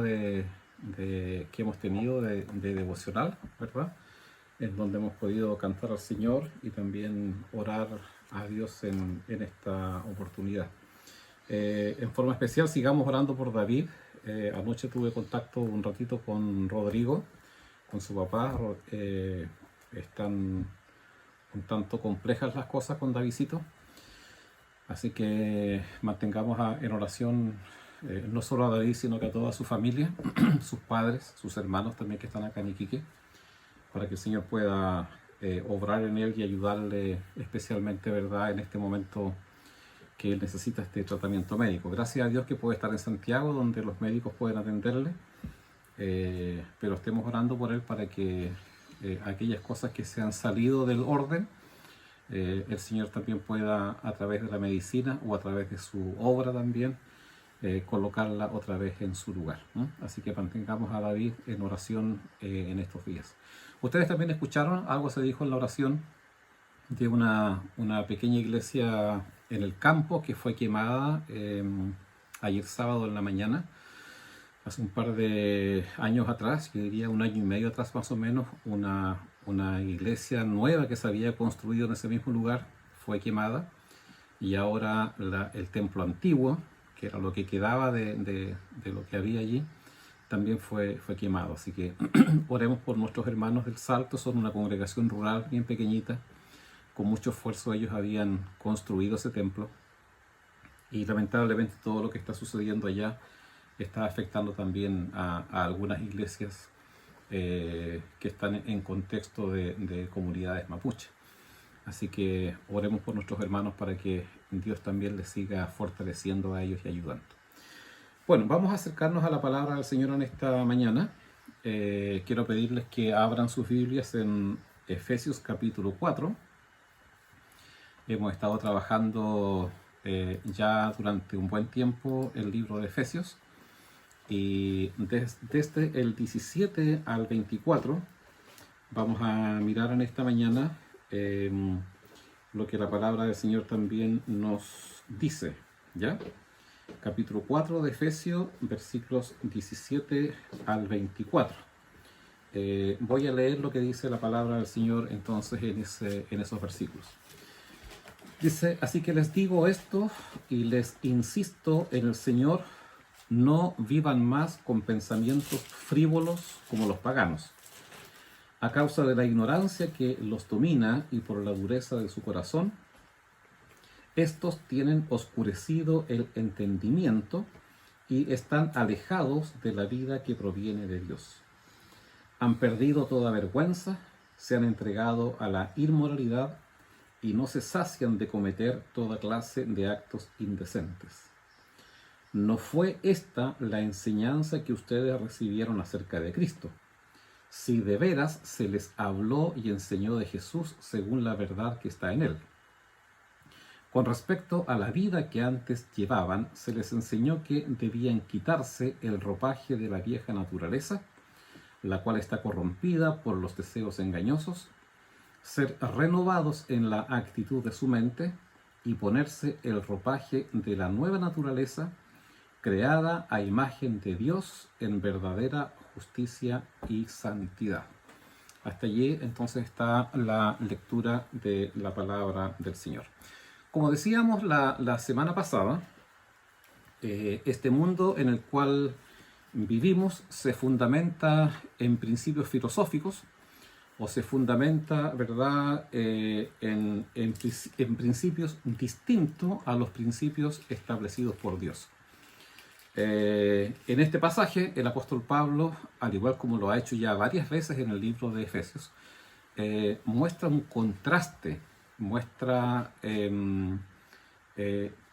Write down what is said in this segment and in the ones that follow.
que hemos tenido de devocional, ¿verdad? En donde hemos podido cantar al Señor y también orar a Dios en esta oportunidad. En forma especial, sigamos orando por David. Anoche tuve contacto un ratito con Rodrigo, con su papá. Están un tanto complejas las cosas con Davidcito. Así que mantengamos en oración no solo a David, sino que a toda su familia, sus padres, sus hermanos también que están acá en Iquique, para que el Señor pueda obrar en él y ayudarle especialmente, ¿verdad?, en este momento que él necesita este tratamiento médico. Gracias a Dios que puede estar en Santiago, donde los médicos pueden atenderle, pero estemos orando por él para que aquellas cosas que se han salido del orden, el Señor también pueda, a través de la medicina o a través de su obra también, colocarla otra vez en su lugar, ¿no? Así que mantengamos a David en oración en estos días. Ustedes también escucharon, algo se dijo en la oración de una pequeña iglesia en el campo que fue quemada ayer sábado en la mañana. Hace un par de años atrás, yo diría un año y medio atrás más o menos, una iglesia nueva que se había construido en ese mismo lugar fue quemada, y ahora el templo antiguo, que era lo que quedaba de lo que había allí, también fue quemado. Así que oremos por nuestros hermanos del Salto. Son una congregación rural bien pequeñita. Con mucho esfuerzo ellos habían construido ese templo, y lamentablemente todo lo que está sucediendo allá está afectando también a algunas iglesias que están en contexto de comunidades mapuche. Así que oremos por nuestros hermanos para que Dios también les siga fortaleciendo a ellos y ayudando. Bueno, vamos a acercarnos a la palabra del Señor en esta mañana. Quiero pedirles que abran sus Biblias en Efesios capítulo 4. Hemos estado trabajando ya durante un buen tiempo el libro de Efesios, y desde el 17 al 24 vamos a mirar en esta mañana lo que la palabra del Señor también nos dice, ¿ya? Capítulo 4 de Efesios, versículos 17 al 24. Voy a leer lo que dice la palabra del Señor entonces en esos versículos. Dice: así que les digo esto y les insisto en el Señor, no vivan más con pensamientos frívolos como los paganos, a causa de la ignorancia que los domina y por la dureza de su corazón. Estos tienen oscurecido el entendimiento y están alejados de la vida que proviene de Dios. Han perdido toda vergüenza, se han entregado a la inmoralidad y no se sacian de cometer toda clase de actos indecentes. ¿No fue esta la enseñanza que ustedes recibieron acerca de Cristo? Si de veras se les habló y enseñó de Jesús según la verdad que está en él. Con respecto a la vida que antes llevaban, se les enseñó que debían quitarse el ropaje de la vieja naturaleza, la cual está corrompida por los deseos engañosos, ser renovados en la actitud de su mente y ponerse el ropaje de la nueva naturaleza, creada a imagen de Dios en verdadera justicia y santidad. Hasta allí entonces está la lectura de la palabra del Señor. Como decíamos la semana pasada, este mundo en el cual vivimos se fundamenta en principios filosóficos, o se fundamenta, ¿verdad?, en principios distintos a los principios establecidos por Dios. En este pasaje, el apóstol Pablo, al igual como lo ha hecho ya varias veces en el libro de Efesios, muestra un contraste, muestra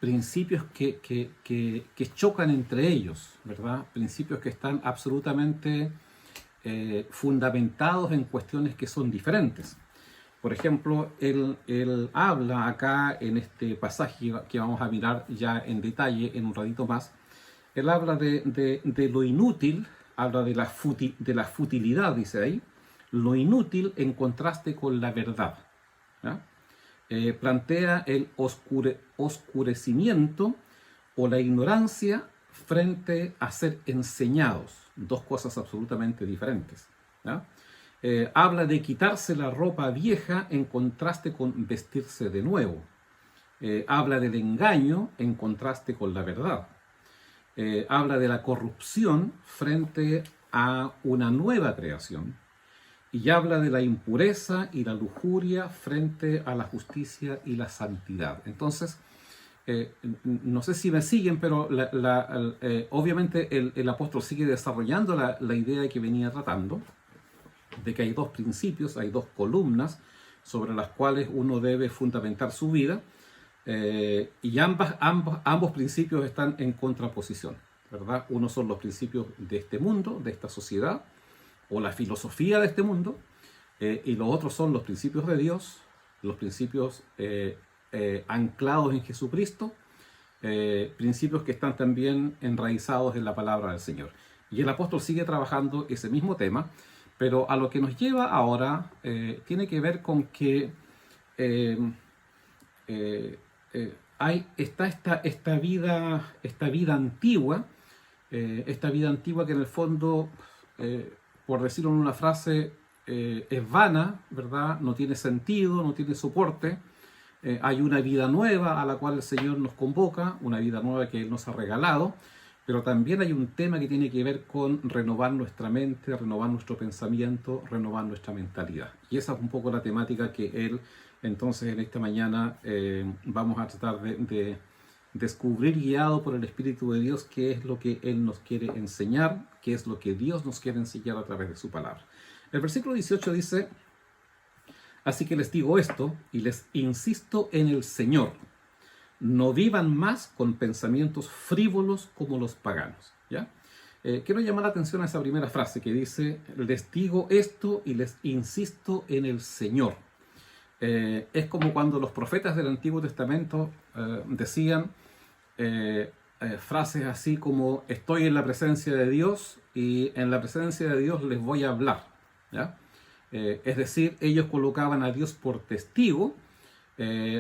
principios que chocan entre ellos, ¿verdad? Principios que están absolutamente fundamentados en cuestiones que son diferentes. Por ejemplo, él habla acá en este pasaje que vamos a mirar ya en detalle en un ratito más. Él habla de lo inútil, habla de la futilidad, dice ahí, lo inútil en contraste con la verdad, ¿ya? Plantea el oscurecimiento o la ignorancia frente a ser enseñados, dos cosas absolutamente diferentes, ¿ya? Habla de quitarse la ropa vieja en contraste con vestirse de nuevo. Habla del engaño en contraste con la verdad. Habla de la corrupción frente a una nueva creación. Y habla de la impureza y la lujuria frente a la justicia y la santidad. Entonces, no sé si me siguen, pero obviamente el apóstol sigue desarrollando la idea que venía tratando, de que hay dos principios, hay dos columnas sobre las cuales uno debe fundamentar su vida, y ambos principios están en contraposición, ¿verdad? Uno son los principios de este mundo, de esta sociedad, o la filosofía de este mundo, y los otros son los principios de Dios, los principios anclados en Jesucristo, principios que están también enraizados en la palabra del Señor. Y el apóstol sigue trabajando ese mismo tema, pero a lo que nos lleva ahora tiene que ver con que está esta vida antigua, que en el fondo, por decirlo en una frase, es vana, ¿verdad? No tiene sentido, no tiene soporte. Hay una vida nueva a la cual el Señor nos convoca, una vida nueva que Él nos ha regalado, pero también hay un tema que tiene que ver con renovar nuestra mente, renovar nuestro pensamiento, renovar nuestra mentalidad. Y esa es un poco la temática que Él, entonces, en esta mañana vamos a tratar de descubrir, guiado por el Espíritu de Dios, qué es lo que Él nos quiere enseñar, qué es lo que Dios nos quiere enseñar a través de su palabra. El versículo 18 dice: así que les digo esto y les insisto en el Señor, no vivan más con pensamientos frívolos como los paganos. ¿Ya? Quiero llamar la atención a esa primera frase que dice: les digo esto y les insisto en el Señor. Es como cuando los profetas del Antiguo Testamento decían frases así como: estoy en la presencia de Dios y en la presencia de Dios les voy a hablar, ¿ya? Es decir, ellos colocaban a Dios por testigo.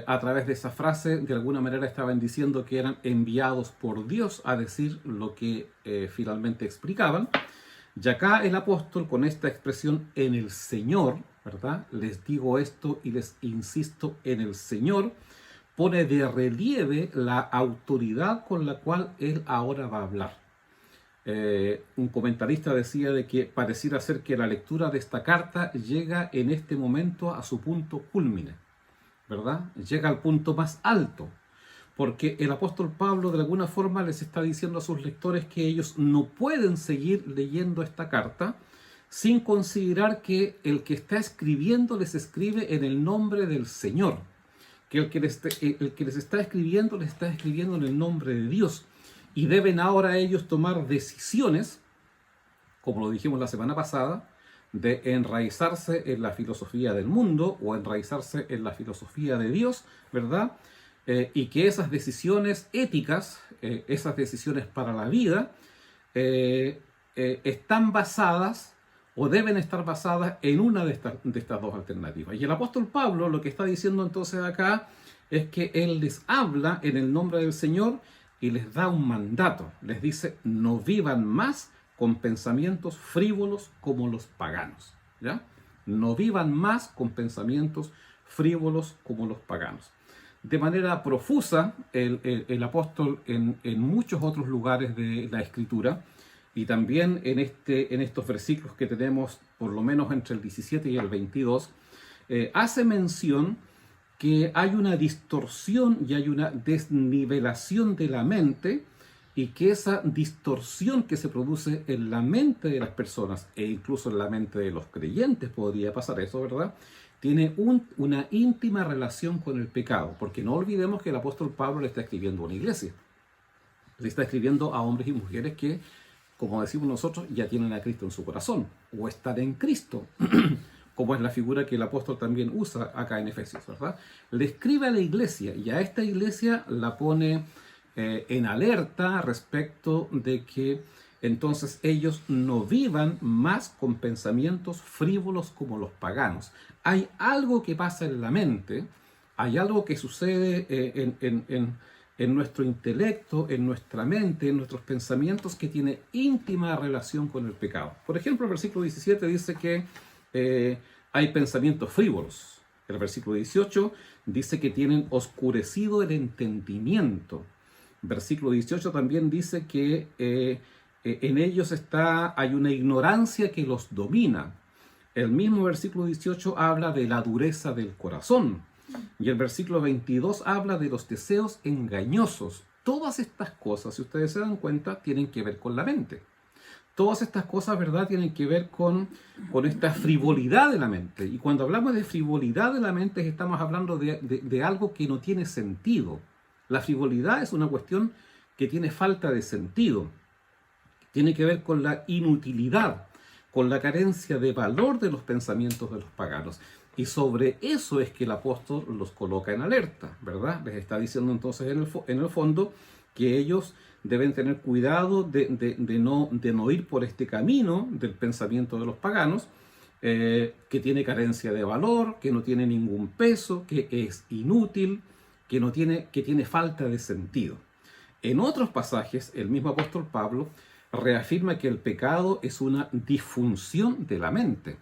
A través de esa frase, de alguna manera estaban diciendo que eran enviados por Dios a decir lo que finalmente explicaban. Y acá el apóstol, con esta expresión en el Señor, ¿verdad? Les digo esto y les insisto en el Señor, pone de relieve la autoridad con la cual él ahora va a hablar. Un comentarista decía de que pareciera ser que la lectura de esta carta llega en este momento a su punto cúlmine, ¿verdad? Llega al punto más alto, porque el apóstol Pablo de alguna forma les está diciendo a sus lectores que ellos no pueden seguir leyendo esta carta sin considerar que el que está escribiendo les escribe en el nombre del Señor, que el que les está escribiendo en el nombre de Dios, y deben ahora ellos tomar decisiones, como lo dijimos la semana pasada, de enraizarse en la filosofía del mundo o enraizarse en la filosofía de Dios, ¿verdad? Y que esas decisiones éticas, esas decisiones para la vida, están basadas o deben estar basadas en una de estas dos alternativas. Y el apóstol Pablo lo que está diciendo entonces acá es que él les habla en el nombre del Señor y les da un mandato. Les dice: no vivan más con pensamientos frívolos como los paganos, ¿ya? No vivan más con pensamientos frívolos como los paganos. De manera profusa, el apóstol en muchos otros lugares de la Escritura, y también en estos versículos que tenemos, por lo menos entre el 17 y el 22, hace mención que hay una distorsión y hay una desnivelación de la mente, y que esa distorsión que se produce en la mente de las personas, e incluso en la mente de los creyentes podría pasar eso, ¿verdad?, tiene una íntima relación con el pecado, porque no olvidemos que el apóstol Pablo le está escribiendo a una iglesia, le está escribiendo a hombres y mujeres que, como decimos nosotros, ya tienen a Cristo en su corazón, o están en Cristo, como es la figura que el apóstol también usa acá en Efesios, ¿verdad? Le escribe a la iglesia, y a esta iglesia la pone en alerta respecto de que entonces ellos no vivan más con pensamientos frívolos como los paganos. Hay algo que pasa en la mente, hay algo que sucede en en nuestro intelecto, en nuestra mente, en nuestros pensamientos, que tiene íntima relación con el pecado. Por ejemplo, el versículo 17 dice que hay pensamientos frívolos. El versículo 18 dice que tienen oscurecido el entendimiento. Versículo 18 también dice que en ellos hay una ignorancia que los domina. El mismo versículo 18 habla de la dureza del corazón. Y el versículo 22 habla de los deseos engañosos. Todas estas cosas, si ustedes se dan cuenta, tienen que ver con la mente. Todas estas cosas, ¿verdad?, tienen que ver con esta frivolidad de la mente. Y cuando hablamos de frivolidad de la mente, estamos hablando de algo que no tiene sentido. La frivolidad es una cuestión que tiene falta de sentido. Tiene que ver con la inutilidad, con la carencia de valor de los pensamientos de los paganos. Y sobre eso es que el apóstol los coloca en alerta, ¿verdad? Les está diciendo entonces en el fondo que ellos deben tener cuidado de no ir por este camino del pensamiento de los paganos, que tiene carencia de valor, que no tiene ningún peso, que es inútil, que tiene falta de sentido. En otros pasajes, el mismo apóstol Pablo reafirma que el pecado es una disfunción de la mente.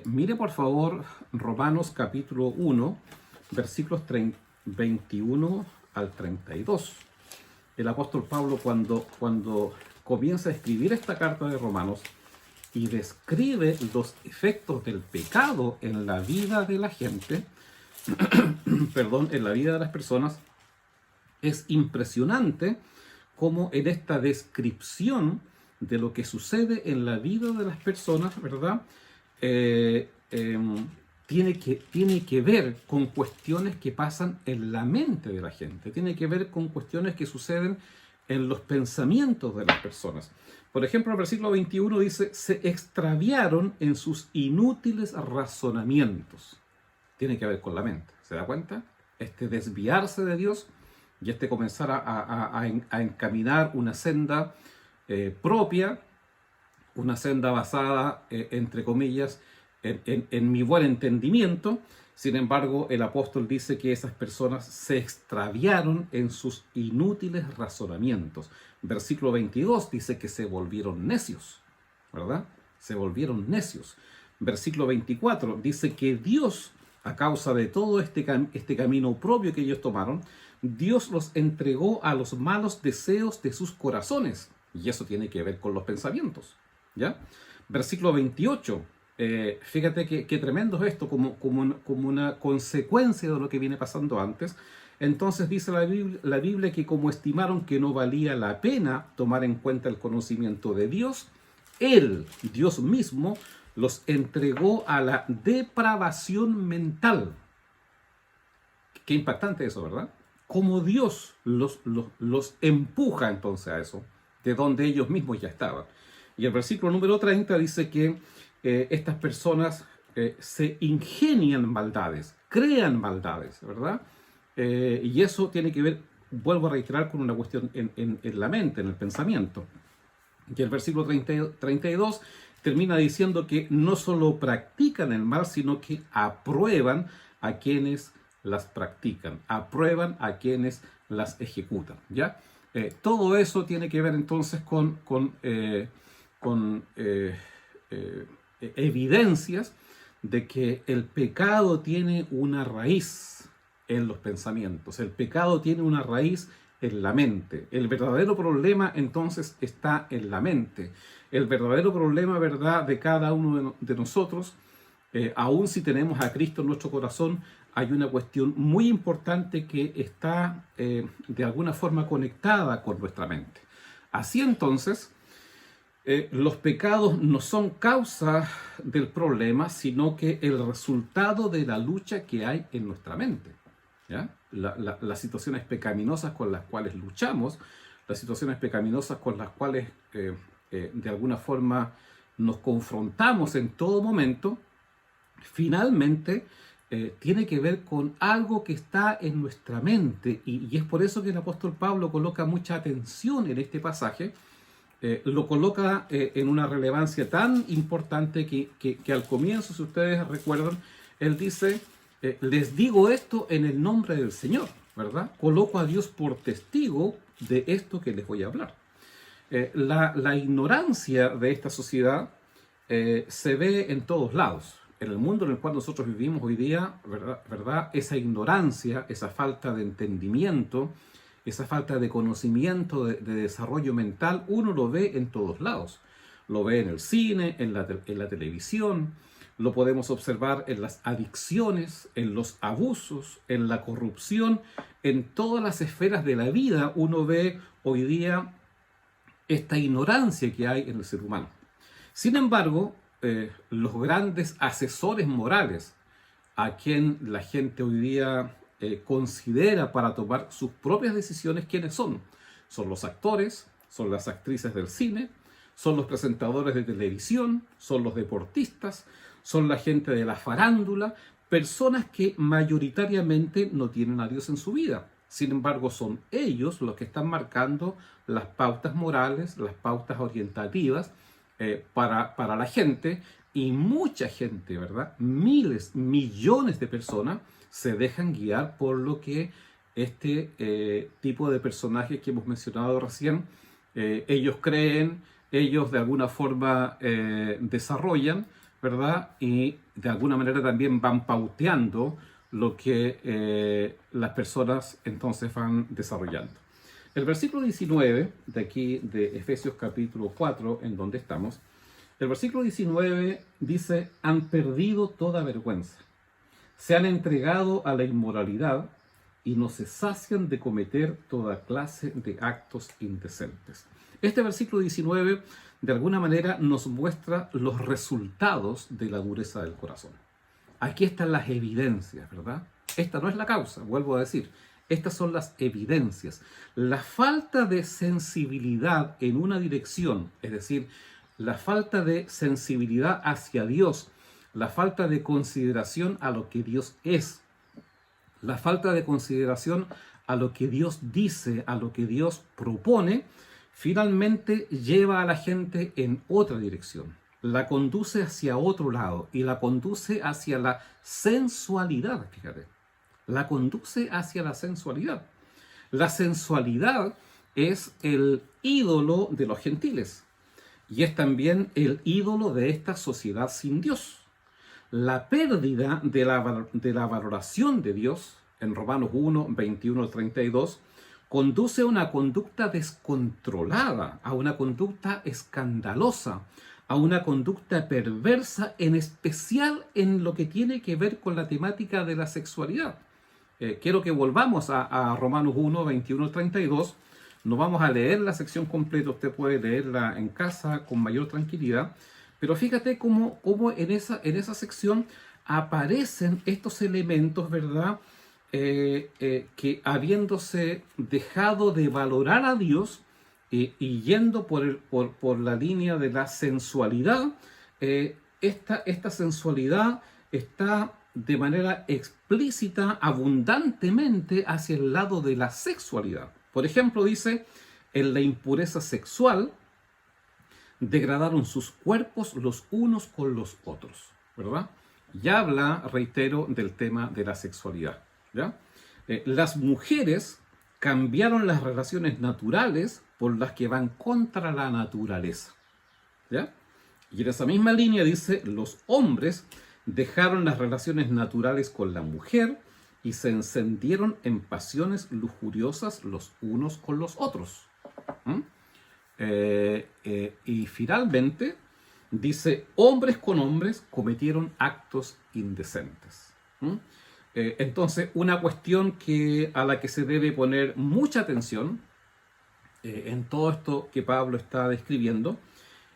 Mire por favor Romanos capítulo 1, versículos 21 al 32. El apóstol Pablo cuando comienza a escribir esta carta de Romanos y describe los efectos del pecado en la vida de la gente, en la vida de las personas, es impresionante cómo en esta descripción de lo que sucede en la vida de las personas, ¿verdad?, tiene que ver con cuestiones que pasan en la mente de la gente, tiene que ver con cuestiones que suceden en los pensamientos de las personas. Por ejemplo, el versículo 21 dice, se extraviaron en sus inútiles razonamientos. Tiene que ver con la mente, ¿se da cuenta? Este desviarse de Dios y comenzar a encaminar una senda propia, una senda basada, entre comillas, en mi buen entendimiento. Sin embargo, el apóstol dice que esas personas se extraviaron en sus inútiles razonamientos. Versículo 22 dice que se volvieron necios, ¿verdad? Se volvieron necios. Versículo 24 dice que Dios, a causa de todo este camino propio que ellos tomaron, Dios los entregó a los malos deseos de sus corazones. Y eso tiene que ver con los pensamientos, ¿ya? Versículo 28. Fíjate qué tremendo es esto, como una consecuencia de lo que viene pasando antes. Entonces dice la Biblia que como estimaron que no valía la pena tomar en cuenta el conocimiento de Dios, Él, Dios mismo, los entregó a la depravación mental. Qué impactante eso, ¿verdad? Como Dios los empuja entonces a eso, de donde ellos mismos ya estaban. Y el versículo número 30 dice que estas personas se ingenian maldades, crean maldades, ¿verdad? Y eso tiene que ver, vuelvo a reiterar, con una cuestión en la mente, en el pensamiento. Y el versículo 32 termina diciendo que no solo practican el mal, sino que aprueban a quienes las practican, aprueban a quienes las ejecutan, ¿ya? Todo eso tiene que ver entonces con evidencias de que el pecado tiene una raíz en los pensamientos, el pecado tiene una raíz en la mente. El verdadero problema entonces está en la mente. El verdadero problema, ¿verdad?, de cada uno de nosotros, aun si tenemos a Cristo en nuestro corazón, hay una cuestión muy importante que está de alguna forma conectada con nuestra mente. Así entonces, los pecados no son causa del problema, sino que el resultado de la lucha que hay en nuestra mente, ¿ya? Las situaciones pecaminosas con las cuales luchamos, las situaciones pecaminosas con las cuales de alguna forma nos confrontamos en todo momento, finalmente tiene que ver con algo que está en nuestra mente. Y es por eso que el apóstol Pablo coloca mucha atención en este pasaje. Lo coloca en una relevancia tan importante que al comienzo, si ustedes recuerdan, él dice, les digo esto en el nombre del Señor. ¿verdad? Coloco a Dios por testigo de esto que les voy a hablar. La ignorancia de esta sociedad se ve en todos lados. En el mundo en el cual nosotros vivimos hoy día, ¿verdad? Esa ignorancia, esa falta de entendimiento, esa falta de conocimiento, de desarrollo mental, uno lo ve en todos lados. Lo ve en el cine, en la televisión, lo podemos observar en las adicciones, en los abusos, en la corrupción, en todas las esferas de la vida uno ve hoy día esta ignorancia que hay en el ser humano. Sin embargo, los grandes asesores morales a quien la gente hoy día considera para tomar sus propias decisiones, ¿quiénes son? Son los actores, son las actrices del cine, son los presentadores de televisión, son los deportistas, son la gente de la farándula, personas que mayoritariamente no tienen a Dios en su vida. Sin embargo, son ellos los que están marcando las pautas morales, las pautas orientativas para la gente, y mucha gente, ¿verdad? Miles, millones de personas se dejan guiar por lo que este tipo de personajes que hemos mencionado recién, ellos creen, ellos de alguna forma desarrollan, ¿verdad? Y de alguna manera también van pauteando lo que las personas entonces van desarrollando. El versículo 19 de aquí de Efesios capítulo 4, en donde estamos, el versículo 19 dice: han perdido toda vergüenza, se han entregado a la inmoralidad y no se sacian de cometer toda clase de actos indecentes. Este versículo 19 de alguna manera nos muestra los resultados de la dureza del corazón. Aquí están las evidencias, ¿verdad? Esta no es la causa, vuelvo a decir. Estas son las evidencias. La falta de sensibilidad en una dirección, es decir, la falta de sensibilidad hacia Dios, la falta de consideración a lo que Dios es, la falta de consideración a lo que Dios dice, a lo que Dios propone, finalmente lleva a la gente en otra dirección. La conduce hacia otro lado y la conduce hacia la sensualidad, fíjate. La conduce hacia la sensualidad. La sensualidad es el ídolo de los gentiles y es también el ídolo de esta sociedad sin Dios. La pérdida de la valoración de Dios, en Romanos 1, 21 al 32, conduce a una conducta descontrolada, a una conducta escandalosa, a una conducta perversa, en especial en lo que tiene que ver con la temática de la sexualidad. Quiero que volvamos a Romanos 1, 21 al 32. No vamos a leer la sección completa, usted puede leerla en casa con mayor tranquilidad, pero fíjate cómo en esa sección aparecen estos elementos, ¿verdad? Que habiéndose dejado de valorar a Dios y yendo por la línea de la sensualidad, esta sensualidad está de manera explícita, abundantemente hacia el lado de la sexualidad. Por ejemplo, dice: en la impureza sexual degradaron sus cuerpos los unos con los otros, ¿verdad? Ya habla, reitero, del tema de la sexualidad, ¿ya? Las mujeres cambiaron las relaciones naturales por las que van contra la naturaleza, ¿ya? Y en esa misma línea dice: los hombres dejaron las relaciones naturales con la mujer y se encendieron en pasiones lujuriosas los unos con los otros. Y finalmente dice: hombres con hombres cometieron actos indecentes. Entonces, una cuestión a la que se debe poner mucha atención en todo esto que Pablo está describiendo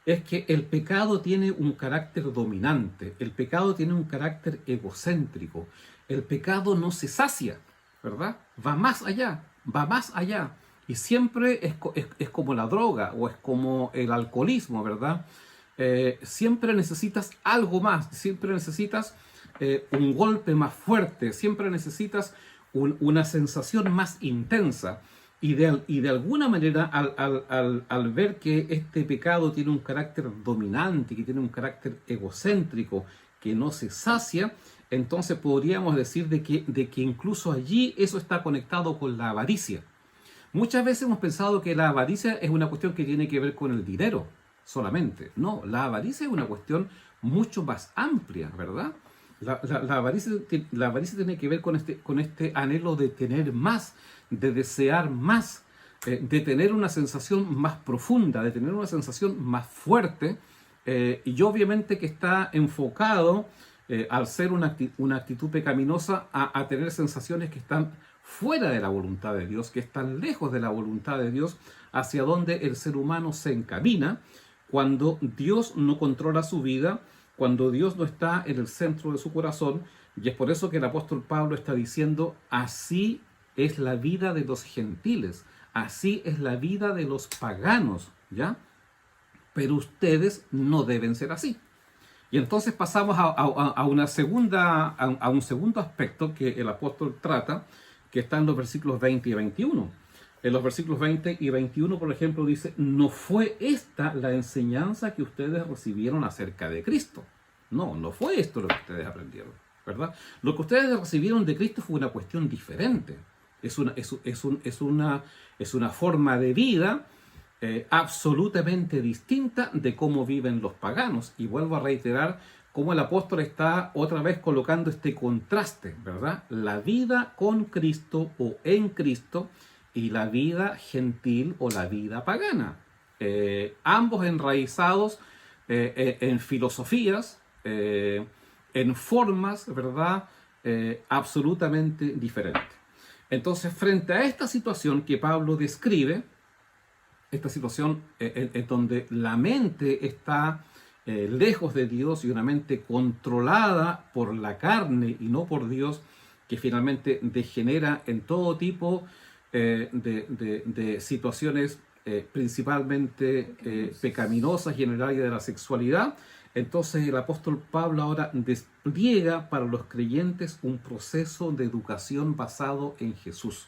es que el pecado tiene un carácter dominante, el pecado tiene un carácter egocéntrico, el pecado no se sacia, ¿verdad? Va más allá, y siempre es como la droga o es como el alcoholismo, ¿verdad? Siempre necesitas algo más, siempre necesitas un golpe más fuerte, siempre necesitas una sensación más intensa. Y de alguna manera, al ver que este pecado tiene un carácter dominante, que tiene un carácter egocéntrico, que no se sacia, entonces podríamos decir de que incluso allí eso está conectado con la avaricia. Muchas veces hemos pensado que la avaricia es una cuestión que tiene que ver con el dinero solamente. No, la avaricia es una cuestión mucho más amplia, ¿verdad? La avaricia tiene que ver con este anhelo de tener más, de desear más, de tener una sensación más profunda, de tener una sensación más fuerte, y obviamente que está enfocado, al ser una actitud pecaminosa, a tener sensaciones que están fuera de la voluntad de Dios, que están lejos de la voluntad de Dios, hacia donde el ser humano se encamina cuando Dios no controla su vida, cuando Dios no está en el centro de su corazón. Y es por eso que el apóstol Pablo está diciendo: así es la vida de los gentiles, así es la vida de los paganos, ¿ya? Pero ustedes no deben ser así. Y entonces pasamos a un segundo aspecto que el apóstol trata, que está en los versículos 20 y 21. En los versículos 20 y 21, por ejemplo, dice: no fue esta la enseñanza que ustedes recibieron acerca de Cristo. No fue esto lo que ustedes aprendieron, ¿verdad? Lo que ustedes recibieron de Cristo fue una cuestión diferente. Es una forma de vida absolutamente distinta de cómo viven los paganos. Y vuelvo a reiterar cómo el apóstol está otra vez colocando este contraste, ¿verdad? La vida con Cristo o en Cristo y la vida gentil o la vida pagana. Ambos enraizados en filosofías, en formas, ¿verdad? Absolutamente diferentes. Entonces, frente a esta situación que Pablo describe, esta situación en donde la mente está lejos de Dios y una mente controlada por la carne y no por Dios, que finalmente degenera en todo tipo de situaciones principalmente pecaminosas y en el área de la sexualidad. Entonces el apóstol Pablo ahora despliega para los creyentes un proceso de educación basado en Jesús.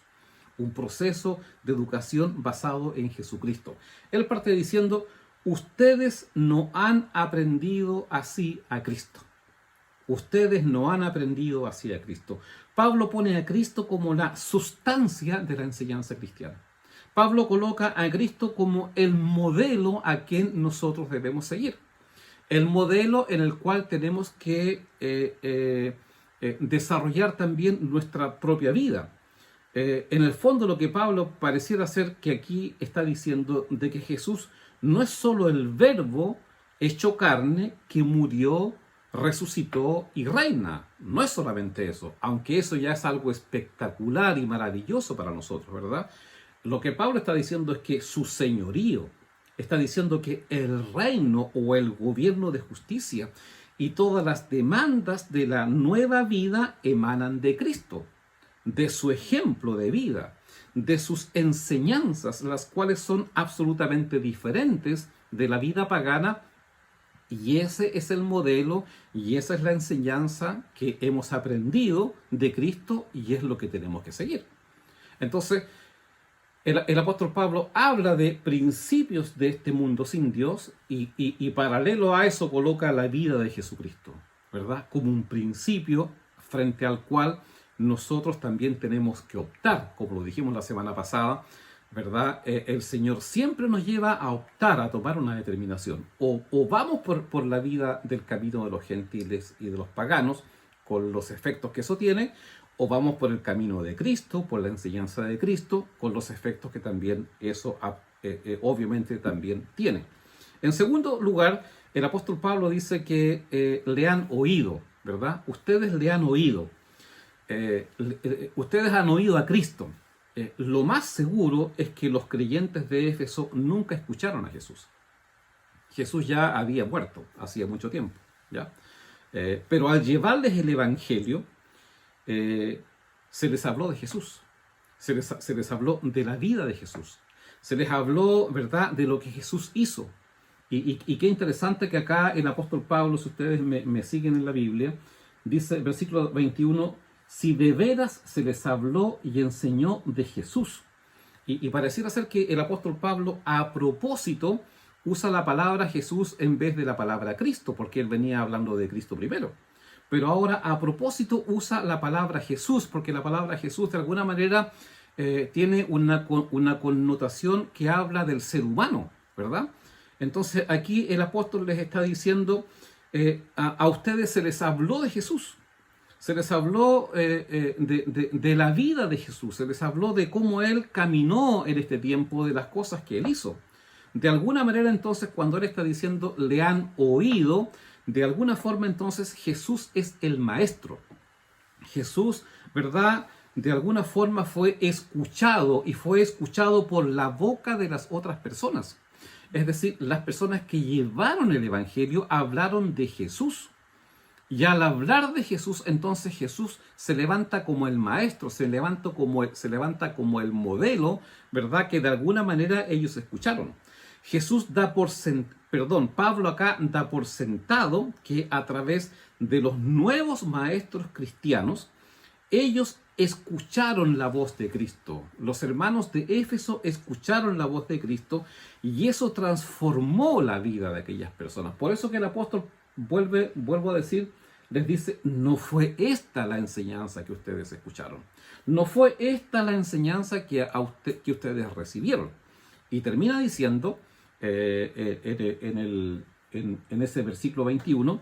Un proceso de educación basado en Jesucristo. Él parte diciendo: ustedes no han aprendido así a Cristo. Ustedes no han aprendido así a Cristo. Pablo pone a Cristo como la sustancia de la enseñanza cristiana. Pablo coloca a Cristo como el modelo a quien nosotros debemos seguir. El modelo en el cual tenemos que desarrollar también nuestra propia vida. En el fondo, lo que Pablo pareciera ser que aquí está diciendo de que Jesús no es solo el verbo hecho carne que murió, resucitó y reina. No es solamente eso, aunque eso ya es algo espectacular y maravilloso para nosotros, ¿verdad? Lo que Pablo está diciendo es que su señorío, está diciendo que el reino o el gobierno de justicia y todas las demandas de la nueva vida emanan de Cristo, de su ejemplo de vida, de sus enseñanzas, las cuales son absolutamente diferentes de la vida pagana, y ese es el modelo y esa es la enseñanza que hemos aprendido de Cristo y es lo que tenemos que seguir. Entonces, el apóstol Pablo habla de principios de este mundo sin Dios y paralelo a eso coloca la vida de Jesucristo, ¿verdad? Como un principio frente al cual nosotros también tenemos que optar, como lo dijimos la semana pasada, ¿verdad? El Señor siempre nos lleva a optar, a tomar una determinación. O vamos por la vida del camino de los gentiles y de los paganos, con los efectos que eso tiene, o vamos por el camino de Cristo, por la enseñanza de Cristo, con los efectos que también eso obviamente también tiene. En segundo lugar, el apóstol Pablo dice que le han oído, ¿verdad? Ustedes le han oído. Ustedes han oído a Cristo. Lo más seguro es que los creyentes de Éfeso nunca escucharon a Jesús. Jesús ya había muerto hacía mucho tiempo, ¿ya? Pero al llevarles el Evangelio, se les habló de Jesús, se les habló de la vida de Jesús, se les habló, ¿verdad?, de lo que Jesús hizo. Y qué interesante que acá el apóstol Pablo, si ustedes me siguen en la Biblia, dice, versículo 21, si de veras se les habló y enseñó de Jesús. Y pareciera ser que el apóstol Pablo, a propósito, usa la palabra Jesús en vez de la palabra Cristo, porque él venía hablando de Cristo primero. Pero ahora a propósito usa la palabra Jesús, porque la palabra Jesús de alguna manera tiene una connotación que habla del ser humano, ¿verdad? Entonces aquí el apóstol les está diciendo, a ustedes se les habló de Jesús, se les habló de la vida de Jesús, se les habló de cómo Él caminó en este tiempo, de las cosas que Él hizo. De alguna manera entonces cuando Él está diciendo le han oído, de alguna forma entonces Jesús es el maestro. Jesús, ¿verdad?, de alguna forma fue escuchado y fue escuchado por la boca de las otras personas. Es decir, las personas que llevaron el Evangelio hablaron de Jesús. Y al hablar de Jesús, entonces Jesús se levanta como el maestro, se levanta como el modelo, ¿verdad?, que de alguna manera ellos escucharon. Pablo acá da por sentado que a través de los nuevos maestros cristianos, ellos escucharon la voz de Cristo. Los hermanos de Éfeso escucharon la voz de Cristo y eso transformó la vida de aquellas personas. Por eso que el apóstol vuelvo a decir, les dice, no fue esta la enseñanza que ustedes escucharon. No fue esta la enseñanza que ustedes recibieron. Y termina diciendo, en ese versículo 21,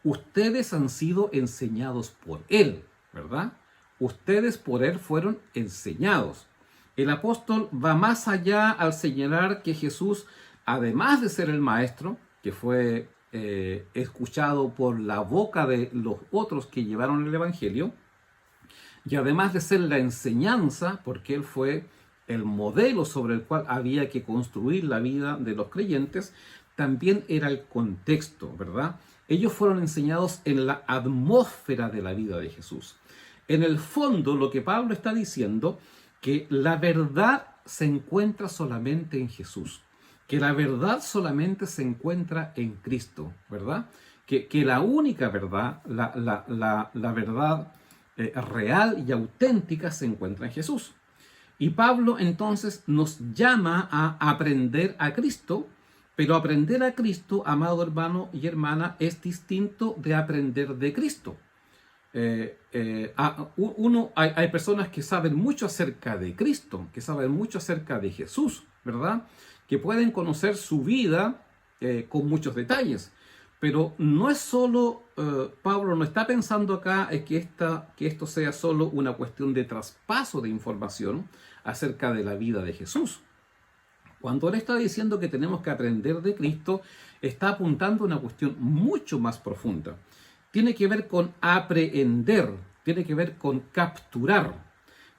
ustedes han sido enseñados por Él, ¿verdad? Ustedes por Él fueron enseñados. El apóstol va más allá al señalar que Jesús, además de ser el maestro, que fue escuchado por la boca de los otros que llevaron el Evangelio, y además de ser la enseñanza, porque Él fue el modelo sobre el cual había que construir la vida de los creyentes, también era el contexto, ¿verdad? Ellos fueron enseñados en la atmósfera de la vida de Jesús. En el fondo, lo que Pablo está diciendo, que la verdad se encuentra solamente en Jesús, que la verdad solamente se encuentra en Cristo, ¿verdad? Que la única verdad, la verdad real y auténtica se encuentra en Jesús. Y Pablo entonces nos llama a aprender a Cristo, pero aprender a Cristo, amado hermano y hermana, es distinto de aprender de Cristo. Hay personas que saben mucho acerca de Cristo, que saben mucho acerca de Jesús, ¿verdad?, que pueden conocer su vida con muchos detalles. Pero no es solo, Pablo no está pensando acá que esto sea solo una cuestión de traspaso de información acerca de la vida de Jesús. Cuando él está diciendo que tenemos que aprender de Cristo, está apuntando a una cuestión mucho más profunda. Tiene que ver con aprehender, tiene que ver con capturar,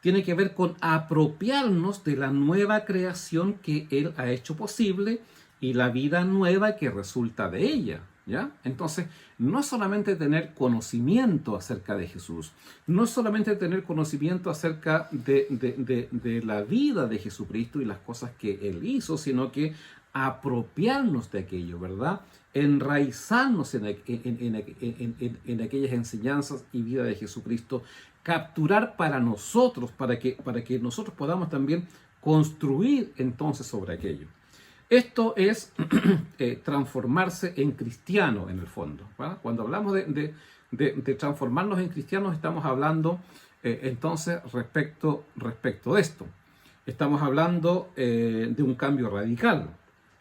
tiene que ver con apropiarnos de la nueva creación que Él ha hecho posible y la vida nueva que resulta de ella, ¿ya? Entonces, no es solamente tener conocimiento acerca de Jesús, no es solamente tener conocimiento acerca de la vida de Jesucristo y las cosas que Él hizo, sino que apropiarnos de aquello, ¿verdad? Enraizarnos en aquellas enseñanzas y vida de Jesucristo, capturar para nosotros, para que nosotros podamos también construir entonces sobre aquello. Esto es transformarse en cristiano en el fondo, ¿verdad? Cuando hablamos de transformarnos en cristianos, estamos hablando entonces respecto de esto. Estamos hablando de un cambio radical.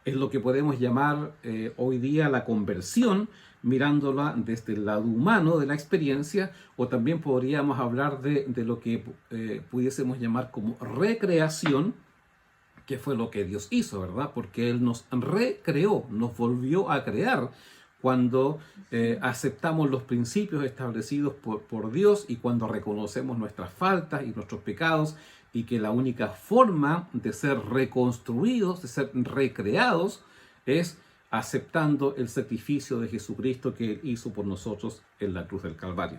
Es lo que podemos llamar hoy día la conversión, mirándola desde el lado humano de la experiencia, o también podríamos hablar de lo que pudiésemos llamar como recreación, que fue lo que Dios hizo, ¿verdad? Porque Él nos recreó, nos volvió a crear cuando aceptamos los principios establecidos por Dios y cuando reconocemos nuestras faltas y nuestros pecados, y que la única forma de ser reconstruidos, de ser recreados, es aceptando el sacrificio de Jesucristo que Él hizo por nosotros en la cruz del Calvario.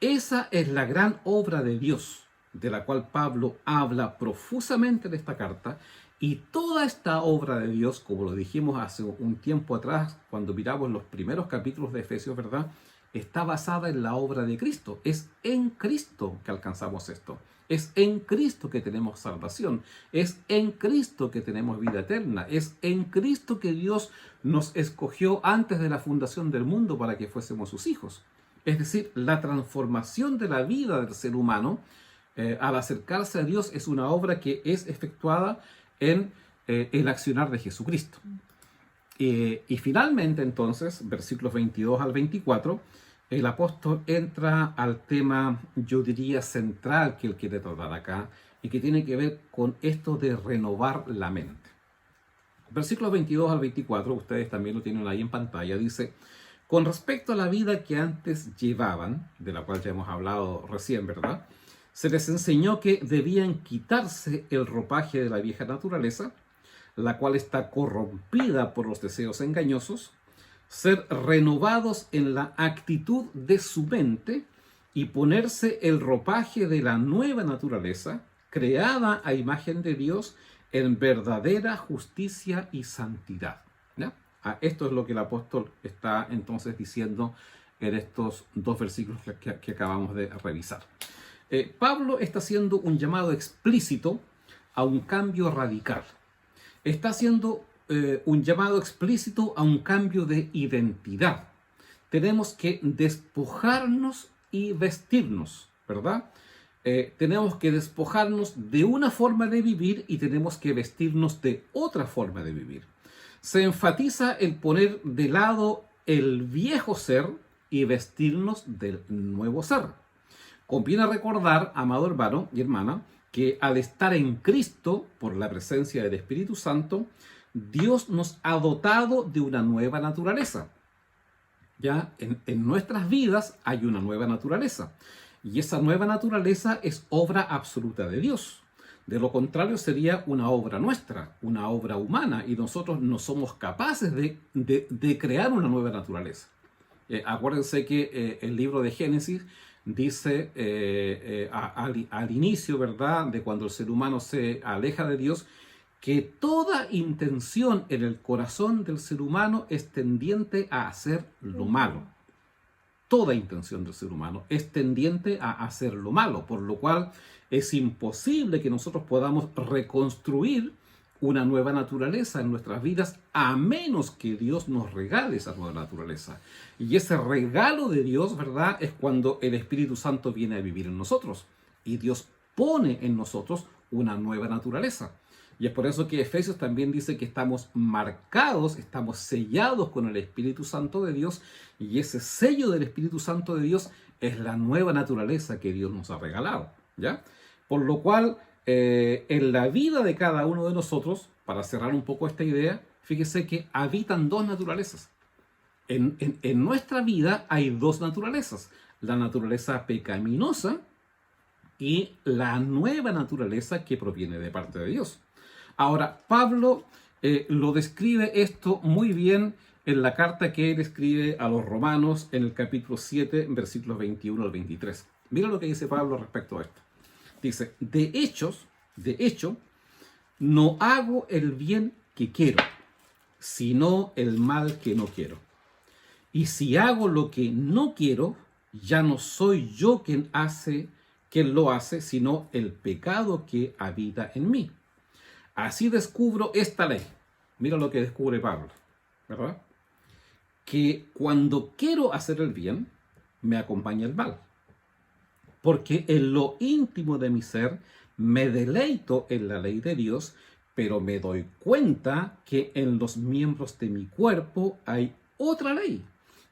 Esa es la gran obra de Dios, de la cual Pablo habla profusamente en esta carta, y toda esta obra de Dios, como lo dijimos hace un tiempo atrás, cuando miramos los primeros capítulos de Efesios, ¿verdad?, está basada en la obra de Cristo. Es en Cristo que alcanzamos esto. Es en Cristo que tenemos salvación. Es en Cristo que tenemos vida eterna. Es en Cristo que Dios nos escogió antes de la fundación del mundo para que fuésemos sus hijos. Es decir, la transformación de la vida del ser humano al acercarse a Dios es una obra que es efectuada en el accionar de Jesucristo. Y finalmente, entonces, versículos 22 al 24, el apóstol entra al tema, yo diría, central que él quiere tratar acá, y que tiene que ver con esto de renovar la mente. Versículos 22 al 24, ustedes también lo tienen ahí en pantalla, dice: con respecto a la vida que antes llevaban, de la cual ya hemos hablado recién, ¿verdad?, se les enseñó que debían quitarse el ropaje de la vieja naturaleza, la cual está corrompida por los deseos engañosos, ser renovados en la actitud de su mente y ponerse el ropaje de la nueva naturaleza, creada a imagen de Dios en verdadera justicia y santidad. ¿Ya? Esto es lo que el apóstol está entonces diciendo en estos dos versículos que acabamos de revisar. Pablo está haciendo un llamado explícito a un cambio radical. Está haciendo un llamado explícito a un cambio de identidad. Tenemos que despojarnos y vestirnos, ¿verdad? Tenemos que despojarnos de una forma de vivir y tenemos que vestirnos de otra forma de vivir. Se enfatiza el poner de lado el viejo ser y vestirnos del nuevo ser. Conviene recordar, amado hermano y hermana, que al estar en Cristo, por la presencia del Espíritu Santo, Dios nos ha dotado de una nueva naturaleza. Ya en nuestras vidas hay una nueva naturaleza. Y esa nueva naturaleza es obra absoluta de Dios. De lo contrario sería una obra nuestra, una obra humana, y nosotros no somos capaces de crear una nueva naturaleza. Acuérdense que el libro de Génesis dice al inicio, ¿verdad?, de cuando el ser humano se aleja de Dios, que toda intención en el corazón del ser humano es tendiente a hacer lo malo. Toda intención del ser humano es tendiente a hacer lo malo, por lo cual es imposible que nosotros podamos reconstruir una nueva naturaleza en nuestras vidas a menos que Dios nos regale esa nueva naturaleza. Y ese regalo de Dios, ¿verdad?, es cuando el Espíritu Santo viene a vivir en nosotros y Dios pone en nosotros una nueva naturaleza. Y es por eso que Efesios también dice que estamos marcados, estamos sellados con el Espíritu Santo de Dios, y ese sello del Espíritu Santo de Dios es la nueva naturaleza que Dios nos ha regalado, ¿ya? Por lo cual, en la vida de cada uno de nosotros, para cerrar un poco esta idea, fíjese que habitan dos naturalezas. En nuestra vida hay dos naturalezas, la naturaleza pecaminosa y la nueva naturaleza que proviene de parte de Dios. Ahora, Pablo lo describe esto muy bien en la carta que él escribe a los romanos en el capítulo 7, versículos 21 al 23. Mira lo que dice Pablo respecto a esto. Dice: de hecho, no hago el bien que quiero, sino el mal que no quiero. Y si hago lo que no quiero, ya no soy yo quien lo hace, sino el pecado que habita en mí. Así descubro esta ley. Mira lo que descubre Pablo, ¿verdad? Que cuando quiero hacer el bien, me acompaña el mal. Porque en lo íntimo de mi ser me deleito en la ley de Dios, pero me doy cuenta que en los miembros de mi cuerpo hay otra ley,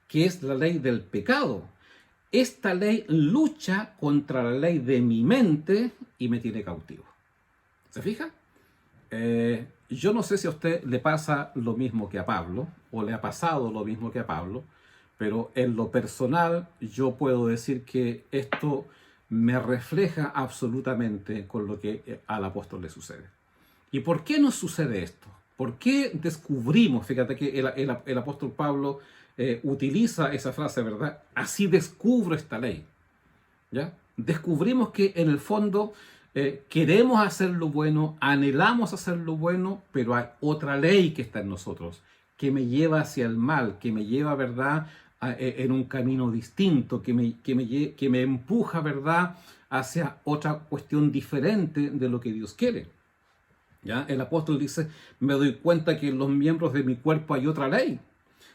que es la ley del pecado. Esta ley lucha contra la ley de mi mente y me tiene cautivo. ¿Se fija? Yo no sé si a usted le pasa lo mismo que a Pablo, o le ha pasado lo mismo que a Pablo, pero en lo personal yo puedo decir que esto me refleja absolutamente con lo que al apóstol le sucede. ¿Y por qué nos sucede esto? ¿Por qué descubrimos? Fíjate que el apóstol Pablo utiliza esa frase, ¿verdad? Así descubro esta ley. ¿Ya? Descubrimos que en el fondo queremos hacer lo bueno, anhelamos hacer lo bueno, pero hay otra ley que está en nosotros, que me lleva hacia el mal, que me lleva, ¿verdad?, en un camino distinto, que me empuja, ¿verdad?, hacia otra cuestión diferente de lo que Dios quiere. ¿Ya? El apóstol dice, me doy cuenta que en los miembros de mi cuerpo hay otra ley.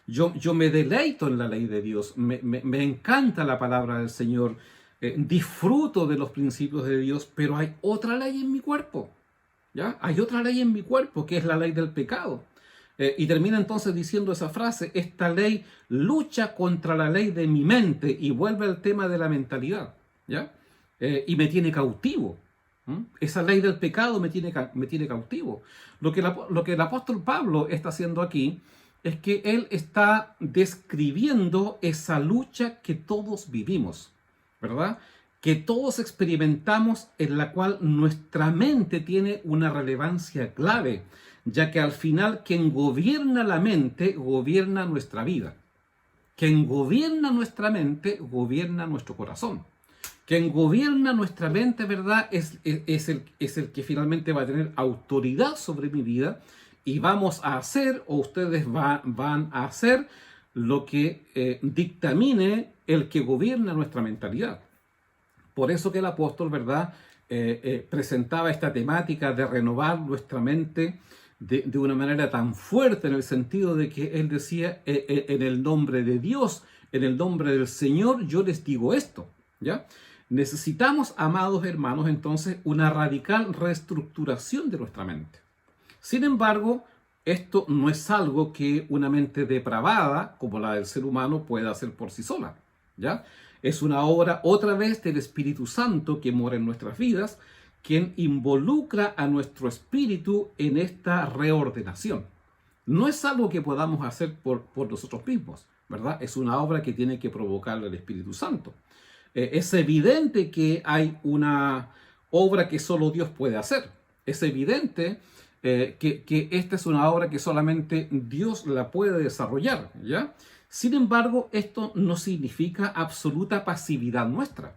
Yo me deleito en la ley de Dios, me encanta la palabra del Señor, disfruto de los principios de Dios, pero hay otra ley en mi cuerpo. ¿Ya? Hay otra ley en mi cuerpo, que es la ley del pecado. Y termina entonces diciendo esa frase, esta ley lucha contra la ley de mi mente, y vuelve al tema de la mentalidad, ¿ya? Y me tiene cautivo. Esa ley del pecado me tiene cautivo. Lo que el apóstol Pablo está haciendo aquí es que él está describiendo esa lucha que todos vivimos, ¿verdad? Que todos experimentamos, en la cual nuestra mente tiene una relevancia clave, ya que al final quien gobierna la mente gobierna nuestra vida. Quien gobierna nuestra mente gobierna nuestro corazón. Quien gobierna nuestra mente, ¿verdad?, es el que finalmente va a tener autoridad sobre mi vida, y vamos a hacer, o ustedes van a hacer, lo que dictamine el que gobierna nuestra mentalidad. Por eso que el apóstol, ¿verdad?, presentaba esta temática de renovar nuestra mente de una manera tan fuerte, en el sentido de que él decía, en el nombre de Dios, en el nombre del Señor, yo les digo esto, ¿ya? Necesitamos, amados hermanos, entonces, una radical reestructuración de nuestra mente. Sin embargo, esto no es algo que una mente depravada, como la del ser humano, pueda hacer por sí sola, ¿ya? Es una obra, otra vez, del Espíritu Santo que mora en nuestras vidas, quien involucra a nuestro espíritu en esta reordenación. No es algo que podamos hacer por nosotros mismos, ¿verdad? Es una obra que tiene que provocar el Espíritu Santo. Es evidente que hay una obra que solo Dios puede hacer. Es evidente que esta es una obra que solamente Dios la puede desarrollar, ¿ya? Sin embargo, esto no significa absoluta pasividad nuestra.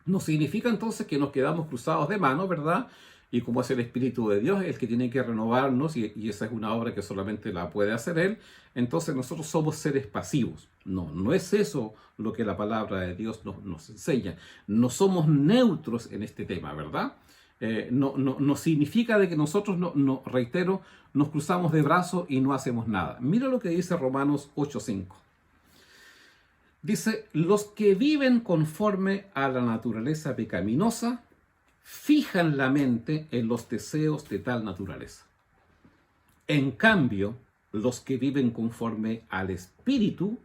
No significa entonces que nos quedamos cruzados de manos, ¿verdad? Y como es el Espíritu de Dios el que tiene que renovarnos, y esa es una obra que solamente la puede hacer Él, entonces nosotros somos seres pasivos. No es eso lo que la palabra de Dios nos enseña. No somos neutros en este tema, ¿verdad? No significa de que nosotros, reitero, nos cruzamos de brazos y no hacemos nada. Mira lo que dice Romanos 8:5. Dice, los que viven conforme a la naturaleza pecaminosa fijan la mente en los deseos de tal naturaleza. En cambio, los que viven conforme al Espíritu